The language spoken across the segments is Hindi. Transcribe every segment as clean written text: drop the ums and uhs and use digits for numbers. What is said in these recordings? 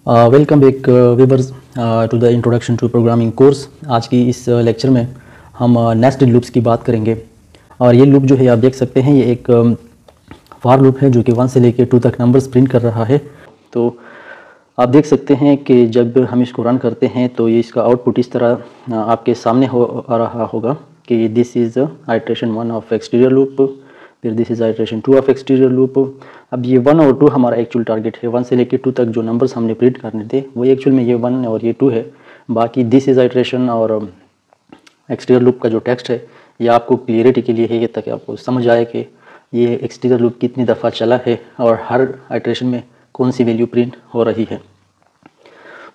Welcome back viewers to the introduction to programming course. आज की इस लेक्चर में हम नेस्टेड लूप्स की बात करेंगे। और ये लूप जो है आप देख सकते हैं, ये एक फॉर लूप है जो कि 1 से लेकर 2 तक नंबर्स प्रिंट कर रहा है। तो आप देख सकते हैं कि जब हम इसको रन करते हैं तो ये इसका आउटपुट इस तरह आपके सामने आ रहा होगा कि this is iteration 1 of exterior loop, फिर this is iteration 2 of exterior loop. अब ये 1 और 2 हमारा एक्चुअल टारगेट है। 1 से लेकर 2 तक जो नंबर्स हमने प्रिंट करने थे वो एक्चुअल में ये 1 और ये 2 है। बाकी दिस इज़ आइट्रेशन और एक्सटीरियर लूप का जो टेक्स्ट है ये आपको क्लियरिटी के लिए है, ये ताकि आपको समझ आए कि ये एक्सटीरियर लूप कितनी दफ़ा चला है और हर आइट्रेशन में कौन सी वैल्यू प्रिंट हो रही है।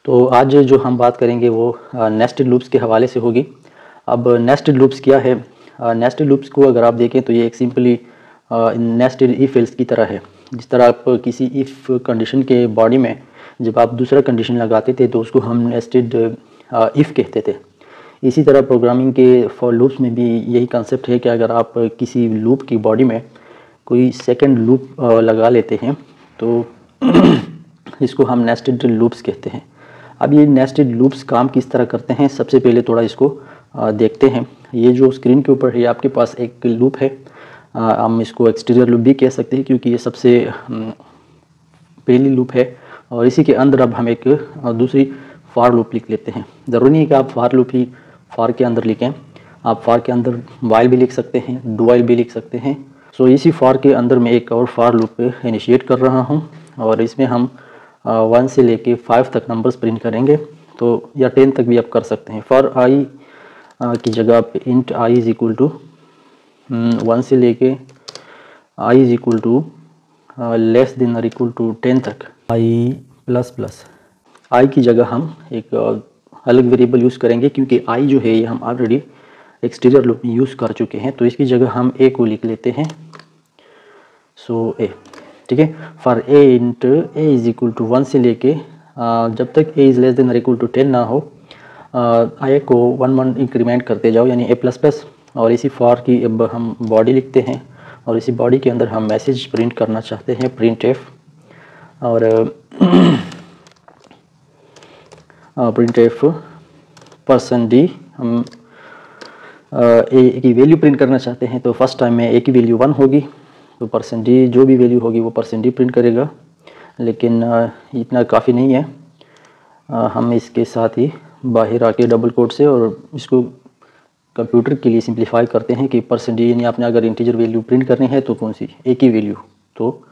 तो आज जो हम बात करेंगे वो नेस्टेड लूप्स के हवाले से होगी। अब नेस्टेड लूप्स क्या है? नेस्टेड लूप्स को अगर आप देखें तो ये एक सिंपली नेस्टेड इफ एल्स की तरह है। जिस तरह आप किसी इफ़ कंडीशन के बॉडी में जब आप दूसरा कंडीशन लगाते थे तो उसको हम नेस्टेड इफ़ कहते थे। इसी तरह प्रोग्रामिंग के फॉर लूप्स में भी यही कंसेप्ट है कि अगर आप किसी लूप की बॉडी में कोई सेकंड लूप लगा लेते हैं तो इसको हम नेस्टेड लूप्स कहते हैं। अब ये नेस्टेड लूप्स काम किस तरह करते हैं, सबसे पहले थोड़ा इसको देखते हैं। ये जो स्क्रीन के ऊपर है आपके पास एक लूप है, हम इसको एक्सटीरियर लूप भी कह सकते हैं क्योंकि ये सबसे पहली लूप है। और इसी के अंदर अब हम एक दूसरी फॉर लूप लिख लेते हैं। ज़रूरी नहीं कि आप फॉर लूप ही फॉर के अंदर लिखें, आप फॉर के अंदर वाइल भी लिख सकते हैं, डू वाइल भी लिख सकते हैं। सो इसी फॉर के अंदर मैं एक और फॉर लूप इनिशिएट कर रहा हूँ और इसमें हम 1 से लेके 5 तक नंबर्स प्रिंट करेंगे, तो या 10 तक भी आप कर सकते हैं। फॉर आई की जगह पे int i is equal to 1 से लेके i is equal to less than और इक्वल टू 10 तक आई प्लस प्लस। आई की जगह हम एक अलग वेरिएबल यूज़ करेंगे क्योंकि आई जो है ये हम ऑलरेडी एक्सटीरियर लूप में यूज़ कर चुके हैं, तो इसकी जगह हम ए को लिख लेते हैं। सो ए, ठीक है। For a int a is equal to 1 से लेके जब तक ए इज़ लेस देन और इक्वल टू 10 ना हो आई को 1 इंक्रीमेंट करते जाओ, यानी ए प्लस प्लस। और इसी फॉर की अब हम बॉडी लिखते हैं और इसी बॉडी के अंदर हम मैसेज प्रिंट करना चाहते हैं, प्रिंट एफ। और प्रिंट एफ परसेंट डी हम ए की वैल्यू प्रिंट करना चाहते हैं, तो फर्स्ट टाइम में ए की वैल्यू 1 होगी तो परसेंट डी जो भी वैल्यू होगी वो परसेंट डी प्रिंट करेगा। लेकिन इतना काफ़ी नहीं है, हम इसके साथ ही बाहर आके डबल कोट से और इसको कंप्यूटर के लिए सिंप्लीफाई करते हैं कि परसेंट डी यानी आपने अगर इंटीजर वैल्यू प्रिंट करनी है तो कौन सी, ए की वैल्यू, तो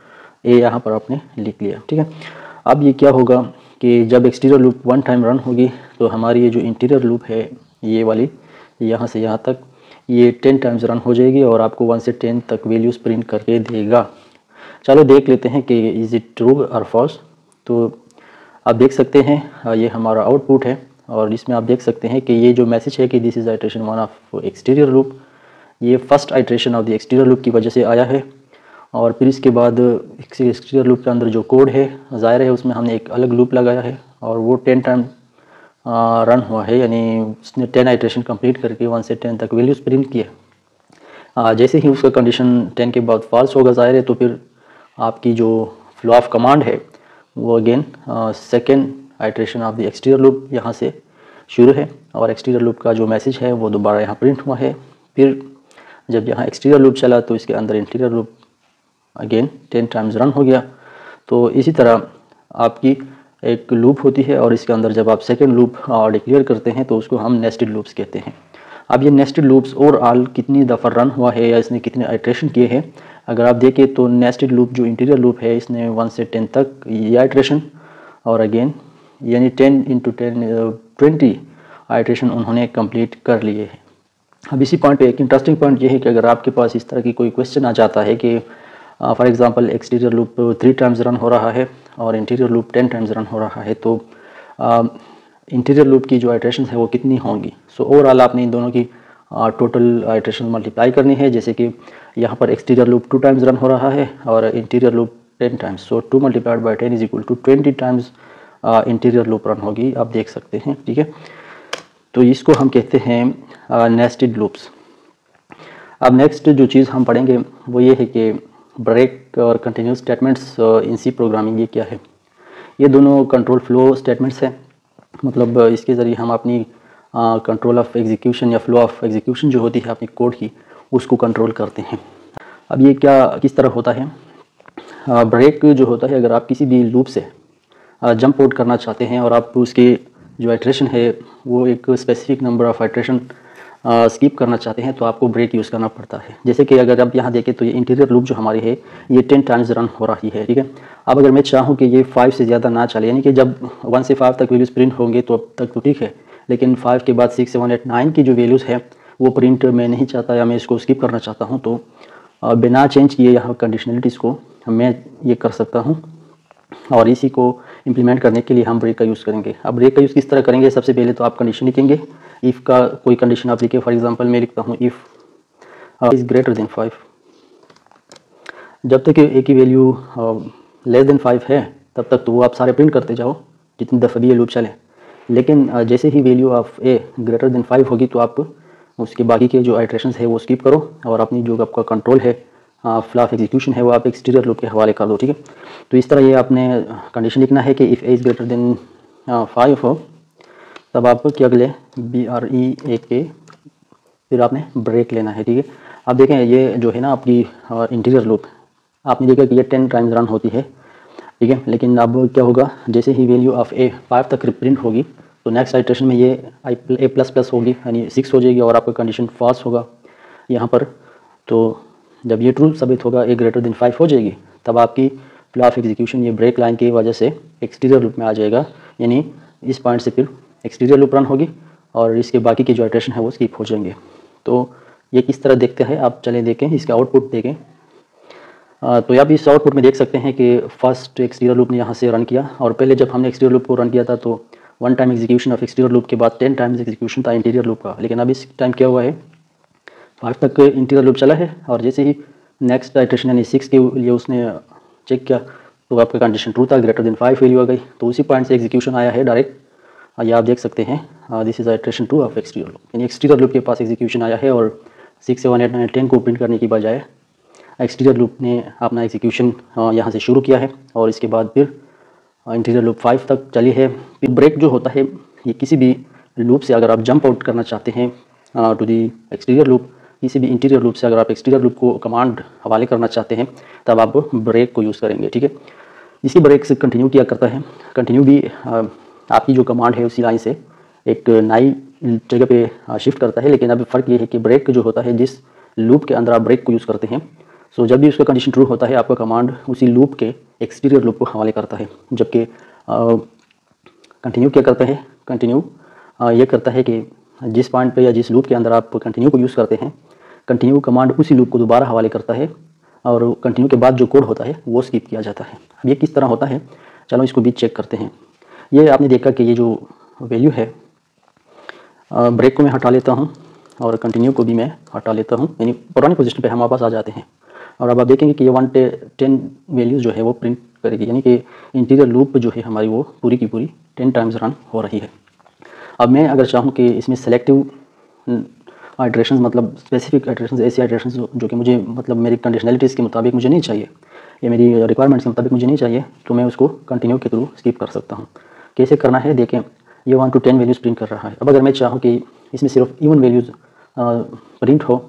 ए यहाँ पर आपने लिख लिया, ठीक है। अब ये क्या होगा कि जब एक्सटीरियर लूप 1 टाइम रन होगी तो हमारी ये जो इंटीरियर लूप है ये वाली यहाँ से यहाँ तक ये 10 टाइम्स रन हो जाएगी और आपको 1 से 10 तक वैल्यूज़ प्रिंट करके देगा। चलो देख लेते हैं कि इज़ इट ट्रू और फॉल्स। तो आप देख सकते हैं ये हमारा आउटपुट है और इसमें आप देख सकते हैं कि ये जो मैसेज है कि this is iteration 1 of exterior loop, ये first iteration of the exterior loop की वजह से आया है। और फिर इसके बाद एक्सटीरियर लूप के अंदर जो कोड है ज़ाहिर है उसमें हमने एक अलग लूप लगाया है और वो 10 टाइम रन हुआ है, यानी उसने 10 आइट्रेशन कंप्लीट करके 1 से 10 तक वैल्यूज़ प्रिंट किया। जैसे ही उसका कंडीशन 10 के बाद फॉल्स होगा ज़ाहिर है, तो फिर आपकी जो फ्लो ऑफ कमांड है वो again second iteration of the exterior loop यहाँ से शुरू है और एक्सटीरियर लूप का जो मैसेज है वो दोबारा यहाँ प्रिंट हुआ है। फिर जब यहाँ एक्सटीरियर लूप चला तो इसके अंदर interior loop again 10 times run हो गया। तो इसी तरह आपकी एक लूप होती है और इसके अंदर जब आप सेकंड लूप डिक्लेयर करते हैं तो उसको हम नेस्टेड लूप्स कहते हैं। अब ये नेस्टेड लूप्स ओवरऑल कितनी दफ़ा रन हुआ है या इसने कितने आइट्रेशन किए हैं, अगर आप देखें तो नेस्टेड लूप जो इंटीरियर लूप है इसने 1 से 10 तक ये आइट्रेशन और अगेन यानी 10 इंटू 10 20 आइट्रेशन उन्होंने कंप्लीट कर लिए हैं। अब इसी पॉइंट पे एक इंटरेस्टिंग पॉइंट ये है कि अगर आपके पास इस तरह की कोई क्वेश्चन आ जाता है कि for example exterior loop 3 times run हो रहा है और इंटीरियर लूप 10 टाइम्स रन हो रहा है, तो इंटीरियर लूप की जो आइट्रेशन है वो कितनी होंगी। सो ओवरऑल आपने इन दोनों की टोटल आइट्रेशन मल्टीप्लाई करनी है। जैसे कि यहाँ पर एक्सटीरियर लूप 2 टाइम्स रन हो रहा है और interior loop 10 times, so 2 multiplied by 10 is equal to 20 times interior loop run होगी, आप देख सकते हैं, ठीक है। तो इसको हम कहते हैं नेस्टेड लूप्स। अब नेक्स्ट जो चीज़ हम पढ़ेंगे वो ये है कि ब्रेक और continuous statements in C programming ये क्या है। ये दोनों कंट्रोल फ्लो स्टेटमेंट्स हैं, मतलब इसके ज़रिए हम अपनी कंट्रोल ऑफ एग्जीक्यूशन या फ्लो ऑफ एग्जीक्यूशन जो होती है अपनी कोड की, उसको कंट्रोल करते हैं। अब ये किस तरह होता है, ब्रेक जो होता है, अगर आप किसी भी लूप से जंप आउट करना चाहते हैं और आप उसके जो आइट्रेशन है वो एक specific number of iteration skip करना चाहते हैं, तो आपको ब्रेक यूज़ करना पड़ता है। जैसे कि अगर आप यहाँ देखें तो ये इंटीरियर लूप जो हमारी है ये 10 टाइम्स रन हो रही है, ठीक है। अब अगर मैं चाहूँ कि ये 5 से ज़्यादा ना चले, यानी कि जब 1 से 5 तक वैल्यूज़ प्रिंट होंगे तो अब तक तो ठीक है, लेकिन 5 के बाद 6, 7, 8, 9 की जो वैल्यूज़ है वो प्रिंट मैं नहीं चाहता या मैं इसको स्किप करना चाहता हूँ, तो बिना चेंज किए यहाँ कंडीशनलिटीज़ को मैं ये कर सकता हूँ। और इसी को इम्प्लीमेंट करने के लिए हम ब्रेक का यूज़ करेंगे। अब ब्रेक का यूज़ किस तरह करेंगे, सबसे पहले तो आप कंडीशन लिखेंगे। इफ़ का कोई कंडीशन आप लिखे, फॉर एग्जांपल मैं लिखता हूँ इफ़ इज़ ग्रेटर देन 5। जब तक ए की वैल्यू लेस देन 5 है तब तक तो वो आप सारे प्रिंट करते जाओ जितनी दफ़ा भी ये लूप चले, लेकिन जैसे ही value of a greater than 5 होगी तो आप उसके बाकी के जो आइट्रेशंस है वो स्किप करो और अपनी जो आपका कंट्रोल है फ्लो ऑफ एग्जीक्यूशन है वो आप एक्सटीरियर लूप के हवाले कर दो, ठीक है। तो इस तरह ये आपने कंडीशन लिखना है कि if A is greater than 5 हो, तब आप क्या अगले BREAK, फिर आपने ब्रेक लेना है, ठीक है। आप देखें ये जो है ना आपकी इंटीरियर लूप, आपने देखा कि ये 10 टाइम्स रन होती है, ठीक है। लेकिन अब क्या होगा, जैसे ही वैल्यू ऑफ ए 5 तक प्रिंट होगी तो नेक्स्ट आइट्रेशन में ये A++ होगी, यानी 6 हो जाएगी और आपका कंडीशन फॉल्स होगा यहाँ पर। तो जब ये ट्रू साबित होगा, ए ग्रेटर देन 5 हो जाएगी, तब आपकी फ्लो ऑफ एग्जीक्यूशन ये ब्रेक लाइन की वजह से एक्सटीरियर लूप में आ जाएगा, यानी इस पॉइंट से फिर एक्सटीरियर लूप रन होगी और इसके बाकी की जो आइट्रेशन है वो स्किप हो जाएंगे। तो ये किस तरह देखते हैं, आप चले देखें, इसका आउटपुट देखें। तो आप इस आउटपुट में देख सकते हैं कि फर्स्ट एक्सटीरियर लूप ने यहाँ से रन किया, और पहले जब हमने एक्सटीरियर लूप को रन किया था तो 1 time execution of exterior loop के बाद 10 टाइम्स एग्जीक्यूशन था इंटीरियर लूप का। लेकिन अब इस टाइम क्या हुआ है, 5 तक इंटीरियर लूप चला है और जैसे ही नेक्स्ट आइट्रेशन यानी 6 के लिए उसने चेक किया तो आपका कंडीशन ट्रू था, ग्रेटर देन 5 वैल्यू आ गई, तो उसी पॉइंट से एग्जीक्यूशन आया है डायरेक्ट। ये आप देख सकते हैं, this is iteration 2 of exterior loop, यानी एक्सटीरियर लूप के पास एग्जीक्यूशन आया है और 6, 7, 8, 9, 10 को प्रिंट करने की बजाय एक्सटीरियर लूप ने अपना एग्जीक्यूशन यहाँ से शुरू किया है और इसके बाद फिर इंटीरियर लूप 5 तक चली है। फिर ब्रेक जो होता है, ये किसी भी लूप से अगर आप जंप आउट करना चाहते हैं टू दी एक्सटीरियर लूप, किसी भी इंटीरियर लूप से अगर आप एक्सटीरियर लूप को कमांड हवाले करना चाहते हैं तब आप ब्रेक को यूज़ करेंगे, ठीक है। इसी ब्रेक से कंटिन्यू किया करता है, कंटिन्यू भी आपकी जो कमांड है उसी लाइन से एक नई जगह पे शिफ्ट करता है। लेकिन अब फ़र्क ये है कि ब्रेक जो होता है, जिस लूप के अंदर आप ब्रेक को यूज़ करते हैं, सो जब भी उसका कंडीशन ट्रू होता है आपका कमांड उसी लूप के एक्सटीरियर लूप को हवाले करता है, जबकि कंटिन्यू क्या करता है, कंटिन्यू ये करता है कि जिस पॉइंट पे या जिस लूप के अंदर आप कंटिन्यू को यूज़ करते हैं, कंटिन्यू कमांड उसी लूप को दोबारा हवाले करता है और कंटिन्यू के बाद जो कोड होता है वो स्किप किया जाता है। अब ये किस तरह होता है, चलो इसको भी चेक करते हैं। ये आपने देखा कि ये जो वैल्यू है, ब्रेक को मैं हटा लेता हूँ और कंटिन्यू को भी मैं हटा लेता हूँ, यानी पुरानी पोजीशन पे हम वापस आ जाते हैं। और अब आप देखेंगे कि ये 110 वैल्यूज़ जो है वो प्रिंट करेगी, यानी कि इंटीरियर लूप जो है हमारी वो पूरी की पूरी 10 टाइम्स रन हो रही है। अब मैं अगर चाहूँ कि इसमें सेलेक्टिव आइट्रेशंस, मतलब स्पेसिफिक आइट्रेशंस, ऐसी आइट्रेशंस जो कि मुझे मतलब मेरी कंडीशनलिटीज़ के मुताबिक मुझे नहीं चाहिए या मेरी रिक्वायरमेंट्स के मुताबिक मुझे नहीं चाहिए, तो मैं उसको कंटिन्यू के थ्रू स्किप कर सकता हूँ। कैसे करना है देखें, ये 1 to 10 वैल्यूज़ प्रिंट कर रहा है। अब अगर मैं चाहूँ कि इसमें सिर्फ इवन वैल्यूज़ प्रिंट हो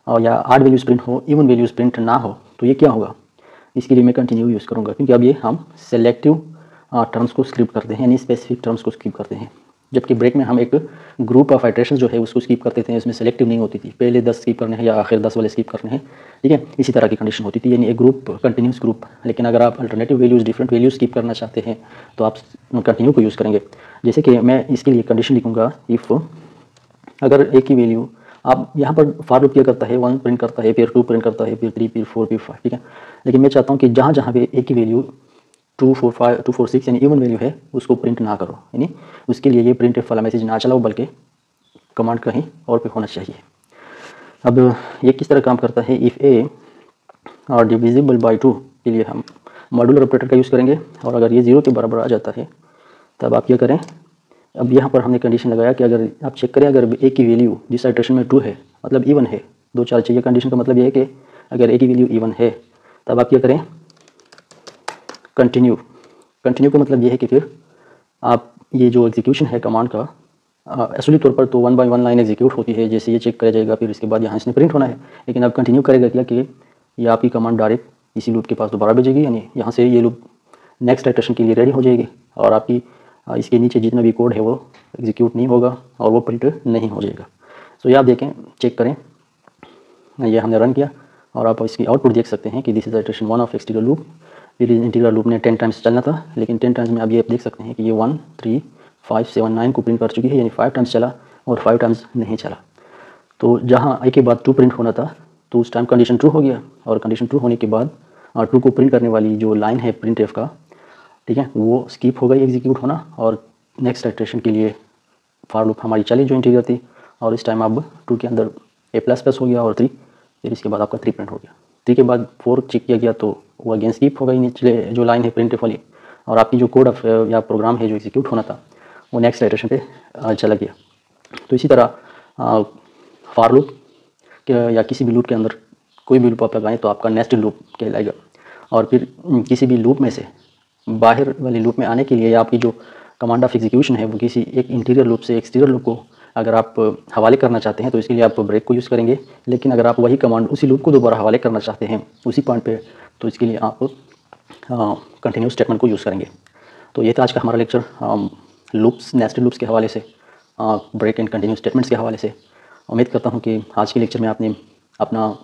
या आड वैल्यूज़ प्रिंट हो, इवन वैल्यूज़ प्रिंट ना हो, तो ये क्या होगा, इसके लिए मैं कंटिन्यू यूज़ करूँगा, क्योंकि अब ये हम सेलेक्टिव टर्म्स को स्किप करते हैं, यानी स्पेसिफिक टर्म्स को स्किप करते हैं। जबकि ब्रेक में हम एक ग्रुप ऑफ आइट्रेशन जो है उसको स्किप करते थे, इसमें सेलेक्टिव नहीं होती थी, पहले 10 स्किप करने हैं या आखिर 10 वाले स्किप करने हैं, ठीक है। इसी तरह की कंडीशन होती थी, यानी एक ग्रुप, कंटिन्यूस ग्रुप। लेकिन अगर आप alternative values, different values skip करना चाहते हैं तो आप कंटिन्यू को यूज़ करेंगे। जैसे कि मैं इसके लिए कंडीशन लिखूँगा, इफ़ अगर एक ही वैल्यू, आप यहाँ पर फॉर लूप क्या करता है, 1 प्रिंट करता है, फिर 2 प्रिंट करता है, फिर 3, फिर 4, फिर 5, ठीक है। लेकिन मैं चाहता हूँ कि जहाँ जहाँ पे एक ही वैल्यू 2, 4, 5, 2, 4, 6 यानी इवन वैल्यू है उसको प्रिंट ना करो, यानी उसके लिए ये प्रिंट वाला मैसेज ना चलाओ, बल्कि कमांड कहीं और पे होना चाहिए। अब ये किस तरह काम करता है, इफ़ ए और डिविजिबल बाई 2 के लिए हम मॉड्यूलर ऑपरेटर का यूज़ करेंगे, और अगर ये 0 के बराबर आ जाता है तब आप क्या करें, अब यहाँ पर हमने कंडीशन लगाया कि अगर आप चेक करें, अगर ए की वैल्यू जिस आइट्रेशन में 2 है, मतलब इवन है, 2, 4 चाहिए, कंडीशन का मतलब ये है कि अगर ए की वैल्यू इवन है तब आप क्या करें, कंटिन्यू कंटिन्यू का मतलब ये है कि फिर आप ये जो एग्जीक्यूशन है कमांड का असली तौर पर तो 1 बाय 1 लाइन एग्जीक्यूट होती है, जैसे ये चेक करा जाएगा, फिर इसके बाद यहाँ इसने प्रिंट होना है। लेकिन अब कंटिन्यू करेगा क्या कि ये आपकी कमांड डायरेक्ट इसी लूप के पास दोबारा भेजेगी, यानी यहाँ से ये लूप नेक्स्ट इटरेशन के लिए रेडी हो जाएगी और आपकी इसके नीचे जितना भी कोड है वो एग्जीक्यूट नहीं होगा और वो प्रिंट नहीं हो जाएगा। सो ये आप देखें, चेक करें, ये हमने रन किया और आप इसकी आउटपुट देख सकते हैं कि this is iteration 1 of exterior loop. फिर इंटीरियर लूप ने 10 टाइम्स चलना था, लेकिन 10 टाइम्स में आप ये देख सकते हैं कि ये 1 3 5 7 9 को प्रिंट कर चुकी है, यानी 5 टाइम्स चला और 5 टाइम्स नहीं चला। तो जहाँ एक के बाद 2 प्रिंट होना था तो उस टाइम कंडीशन ट्रू हो गया, और कंडीशन ट्रू होने के बाद 2 को प्रिंट करने वाली जो लाइन है प्रिंट एफ का, ठीक है, वो स्किप हो गई एग्जीक्यूट होना, और नेक्स्ट इटरेशन के लिए फॉर लूप हमारी चली जो इंटीरियर थी, और इस टाइम अब 2 के अंदर a++ हो गया और 3, फिर इसके बाद आपका 3 प्रिंट हो गया। 3 के बाद 4 चेक किया गया तो वो अगेन स्किप हो गई निचले जो लाइन है प्रिंट वाली, और आपकी जो कोड या प्रोग्राम है जो एग्जीक्यूट होना था वो नेक्स्ट इटरेशन पे चला गया। तो इसी तरह फॉर लूप या किसी भी लूप के अंदर कोई भी लूप आप लगाएं तो आपका नेक्स्ट लूप कहलाएगा, और फिर किसी भी लूप में से बाहर वाले लूप में आने के लिए आपकी जो कमांड ऑफ एग्जीक्यूशन है वो किसी एक इंटीरियर लूप से एक्सटीरियर लूप को अगर आप हवाले करना चाहते हैं तो इसके लिए आप ब्रेक को यूज़ करेंगे। लेकिन अगर आप वही कमांड उसी लूप को दोबारा हवाले करना चाहते हैं उसी पॉइंट पे, तो इसके लिए आप कंटिन्यूस स्टेटमेंट को यूज़ करेंगे। तो ये था आज का हमारा लेक्चर लूप्स, नेस्टेड लूप्स के हवाले से, ब्रेक एंड कंटिन्यूस स्टेटमेंट्स के हवाले से। उम्मीद करता हूँ कि आज के लेक्चर में आपने अपना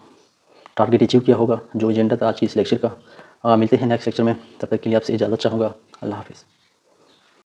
टारगेट अचीव किया होगा, जो एजेंडा था आज की इस लेक्चर का। मिलते हैं नेक्स्ट लेक्चर में, तब तक के लिए आपसे इजाज़त चाहूँगा। अल्लाह हाफ़िज़।